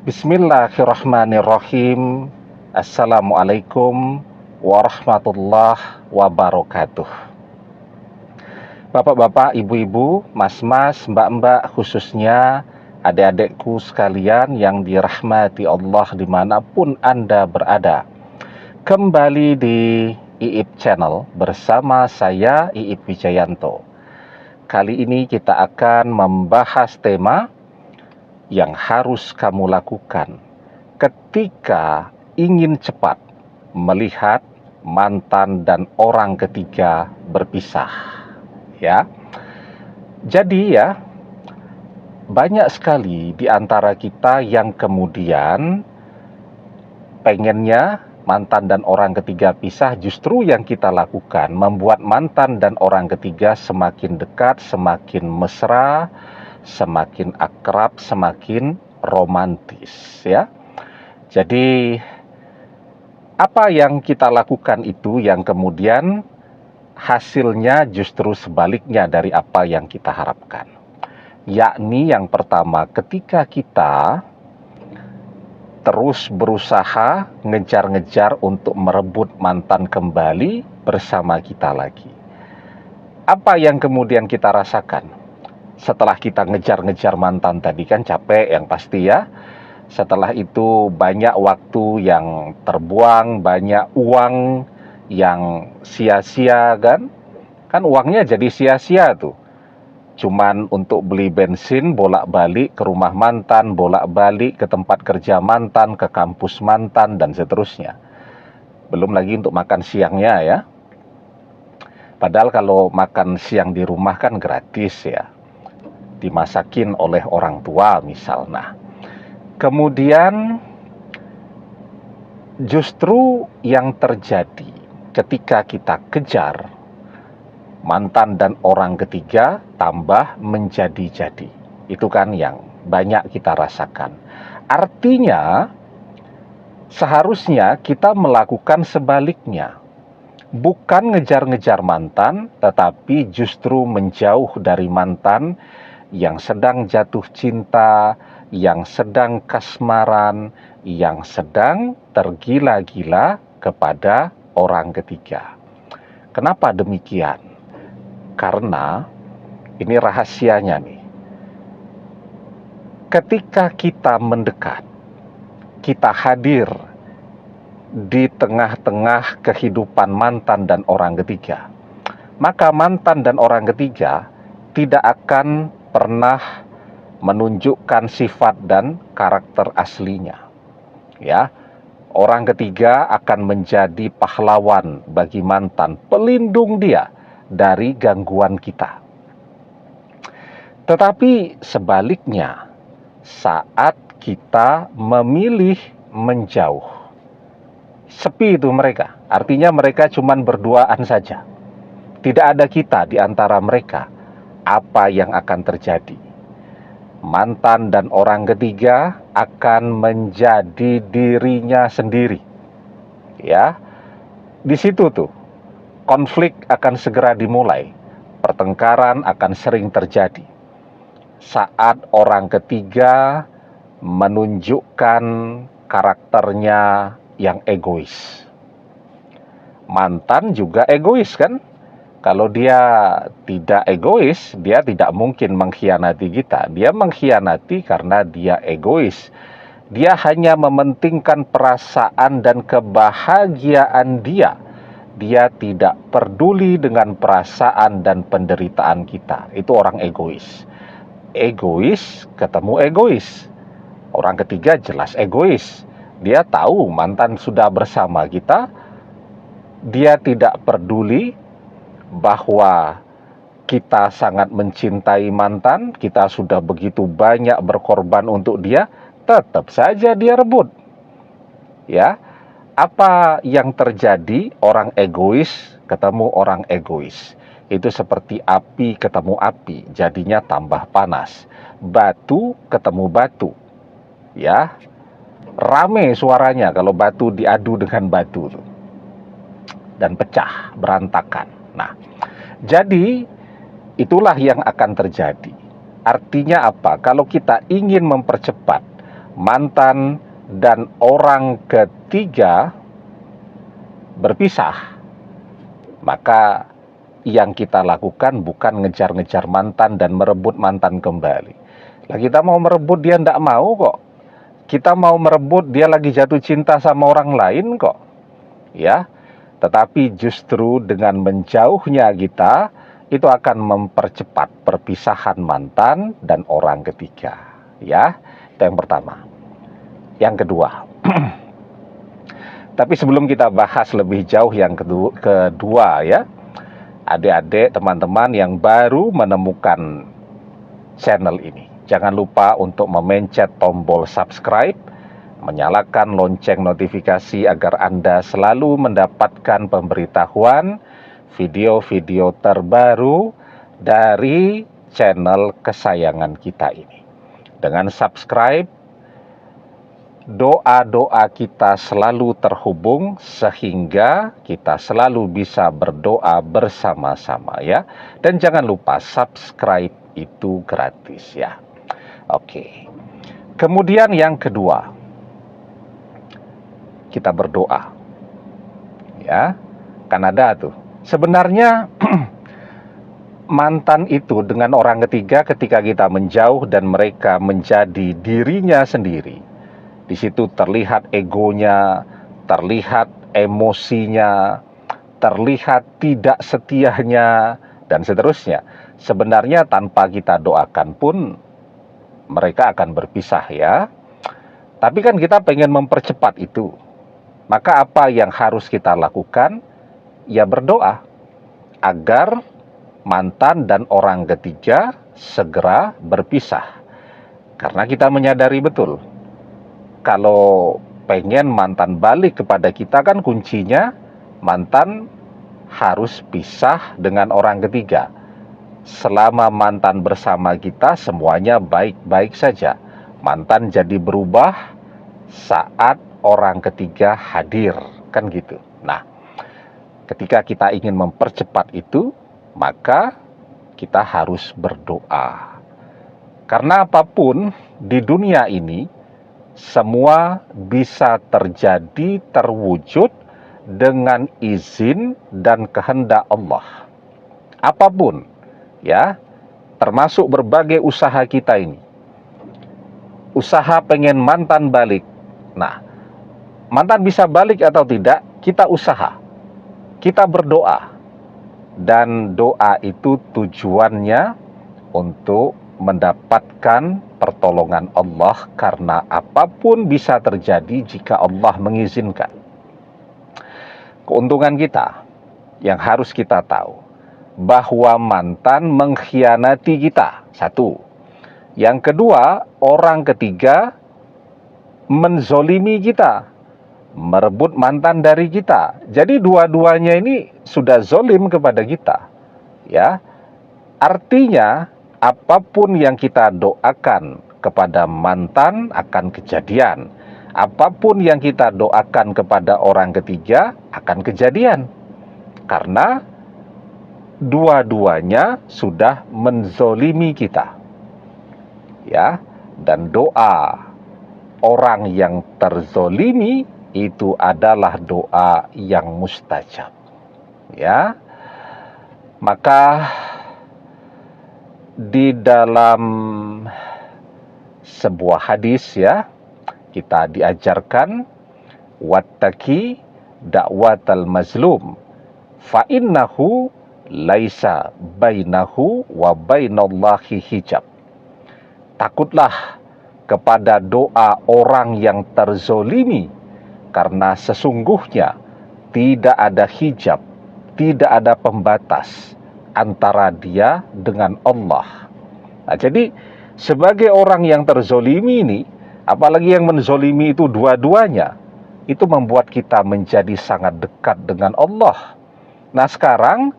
Bismillahirrahmanirrahim. Assalamualaikum warahmatullahi wabarakatuh. Bapak-bapak, ibu-ibu, mas-mas, mbak-mbak, khususnya adik-adikku sekalian yang dirahmati Allah dimanapun Anda berada. Kembali di Iip Channel bersama saya Iip Wijayanto. Kali ini kita akan membahas tema yang harus kamu lakukan ketika ingin cepat melihat mantan dan orang ketiga berpisah. Ya, jadi ya, banyak sekali di antara kita yang kemudian pengennya mantan dan orang ketiga pisah. Justru yang kita lakukan membuat mantan dan orang ketiga semakin dekat, semakin mesra, semakin akrab, semakin romantis, ya. Jadi apa yang kita lakukan itu yang kemudian hasilnya justru sebaliknya dari apa yang kita harapkan. Yakni yang pertama, ketika kita terus berusaha ngejar-ngejar untuk merebut mantan kembali bersama kita lagi. Apa yang kemudian kita rasakan? Setelah kita ngejar-ngejar mantan tadi kan capek yang pasti ya. Setelah itu banyak waktu yang terbuang, banyak uang yang sia-sia kan uangnya jadi sia-sia tuh, cuman untuk beli bensin, bolak-balik ke rumah mantan, bolak-balik ke tempat kerja mantan, ke kampus mantan, dan seterusnya. Belum lagi untuk makan siangnya ya, padahal kalau makan siang di rumah kan gratis ya, dimasakin oleh orang tua misal. Nah, kemudian justru yang terjadi ketika kita kejar mantan dan orang ketiga tambah menjadi-jadi. Itu kan yang banyak kita rasakan. Artinya seharusnya kita melakukan sebaliknya. Bukan ngejar-ngejar mantan, tetapi justru menjauh dari mantan yang sedang jatuh cinta, yang sedang kasmaran, yang sedang tergila-gila kepada orang ketiga. Kenapa demikian? Karena ini rahasianya nih. Ketika kita mendekat, kita hadir di tengah-tengah kehidupan mantan dan orang ketiga, maka mantan dan orang ketiga tidak akan pernah menunjukkan sifat dan karakter aslinya. Ya, orang ketiga akan menjadi pahlawan bagi mantan, pelindung dia dari gangguan kita. Tetapi sebaliknya, saat kita memilih menjauh, sepi itu mereka. Artinya mereka cuma berduaan saja. Tidak ada kita di antara mereka. Apa yang akan terjadi? Mantan dan orang ketiga akan menjadi dirinya sendiri. Ya, di situ tuh konflik akan segera dimulai, pertengkaran akan sering terjadi saat orang ketiga menunjukkan karakternya yang egois. Mantan juga egois kan? Kalau dia tidak egois, dia tidak mungkin mengkhianati kita. Dia mengkhianati karena dia egois. Dia hanya mementingkan perasaan dan kebahagiaan dia. Dia tidak peduli dengan perasaan dan penderitaan kita. Itu orang egois. Egois ketemu egois. Orang ketiga jelas egois. Dia tahu mantan sudah bersama kita. Dia tidak peduli bahwa kita sangat mencintai mantan. Kita sudah begitu banyak berkorban untuk dia. Tetap saja dia rebut. Ya, apa yang terjadi? Orang egois ketemu orang egois. Itu seperti api ketemu api, jadinya tambah panas. Batu ketemu batu. Ya, rame suaranya kalau batu diadu dengan batu tuh. Dan pecah, berantakan. Nah, jadi itulah yang akan terjadi. Artinya apa? Kalau kita ingin mempercepat mantan dan orang ketiga berpisah, maka yang kita lakukan bukan ngejar-ngejar mantan dan merebut mantan kembali. Lah kita mau merebut dia ndak mau kok. Kita mau merebut dia lagi jatuh cinta sama orang lain kok. Ya. Tetapi justru dengan menjauhnya kita, itu akan mempercepat perpisahan mantan dan orang ketiga. Ya, itu yang pertama. Yang kedua, tapi sebelum kita bahas lebih jauh yang kedua ya, adik-adik, teman-teman yang baru menemukan channel ini, jangan lupa untuk memencet tombol subscribe, menyalakan lonceng notifikasi agar Anda selalu mendapatkan pemberitahuan video-video terbaru dari channel kesayangan kita ini. Dengan subscribe, doa-doa kita selalu terhubung sehingga kita selalu bisa berdoa bersama-sama ya. Dan jangan lupa subscribe itu gratis ya. Oke. Kemudian yang kedua, kita berdoa. Ya. Kan ada tuh. Sebenarnya mantan itu dengan orang ketiga ketika kita menjauh dan mereka menjadi dirinya sendiri. Di situ terlihat egonya, terlihat emosinya, terlihat tidak setianya, dan seterusnya. Sebenarnya tanpa kita doakan pun mereka akan berpisah ya. Tapi kan kita pengen mempercepat itu. Maka apa yang harus kita lakukan? Ya berdoa agar mantan dan orang ketiga segera berpisah. Karena kita menyadari betul, kalau pengen mantan balik kepada kita kan kuncinya mantan harus pisah dengan orang ketiga. Selama mantan bersama kita semuanya baik-baik saja. Mantan jadi berubah saat orang ketiga hadir, kan gitu. Nah, ketika kita ingin mempercepat itu, maka kita harus berdoa. Karena apapun di dunia ini, semua bisa terjadi, terwujud dengan izin dan kehendak Allah. Apapun, ya, termasuk berbagai usaha kita ini. Usaha pengen mantan balik. Nah, mantan bisa balik atau tidak, kita usaha. Kita berdoa. Dan doa itu tujuannya untuk mendapatkan pertolongan Allah, karena apapun bisa terjadi jika Allah mengizinkan. Keuntungan kita yang harus kita tahu, bahwa mantan mengkhianati kita, satu. Yang kedua, orang ketiga menzolimi kita, merebut mantan dari kita. Jadi dua-duanya ini sudah zolim kepada kita. Ya, artinya apapun yang kita doakan kepada mantan akan kejadian. Apapun yang kita doakan kepada orang ketiga akan kejadian. Karena dua-duanya sudah menzolimi kita. Ya, dan doa orang yang terzolimi itu adalah doa yang mustajab. Ya, maka di dalam sebuah hadis ya, kita diajarkan wattaqi da'watal mazlum fa innahu laisa bainahu wa bainallahi hijab. Takutlah kepada doa orang yang terzolimi, karena sesungguhnya tidak ada hijab, tidak ada pembatas antara dia dengan Allah. Nah, jadi sebagai orang yang terzolimi ini, apalagi yang menzolimi itu dua-duanya, itu membuat kita menjadi sangat dekat dengan Allah. Nah, sekarang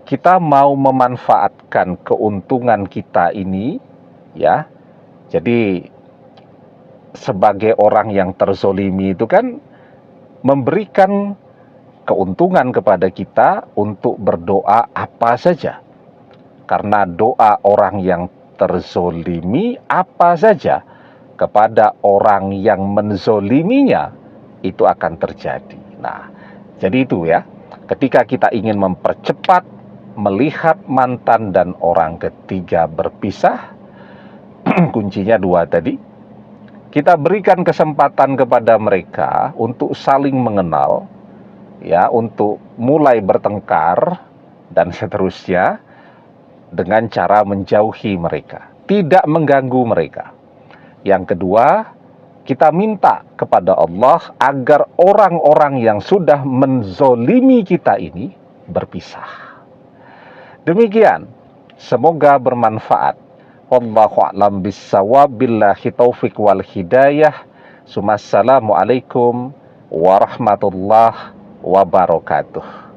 kita mau memanfaatkan keuntungan kita ini, ya. Jadi sebagai orang yang terzolimi itu kan memberikan keuntungan kepada kita untuk berdoa apa saja. Karena doa orang yang terzolimi apa saja kepada orang yang menzoliminya, itu akan terjadi. Nah, jadi itu ya, ketika kita ingin mempercepat melihat mantan dan orang ketiga berpisah, kuncinya dua tadi. Kita berikan kesempatan kepada mereka untuk saling mengenal, ya, untuk mulai bertengkar dan seterusnya, dengan cara menjauhi mereka, tidak mengganggu mereka. Yang kedua, kita minta kepada Allah agar orang-orang yang sudah menzolimi kita ini berpisah. Demikian, semoga bermanfaat. Wallahu a'lam bissawab, billahi taufik wal hidayah. Assalamualaikum warahmatullahi wabarakatuh.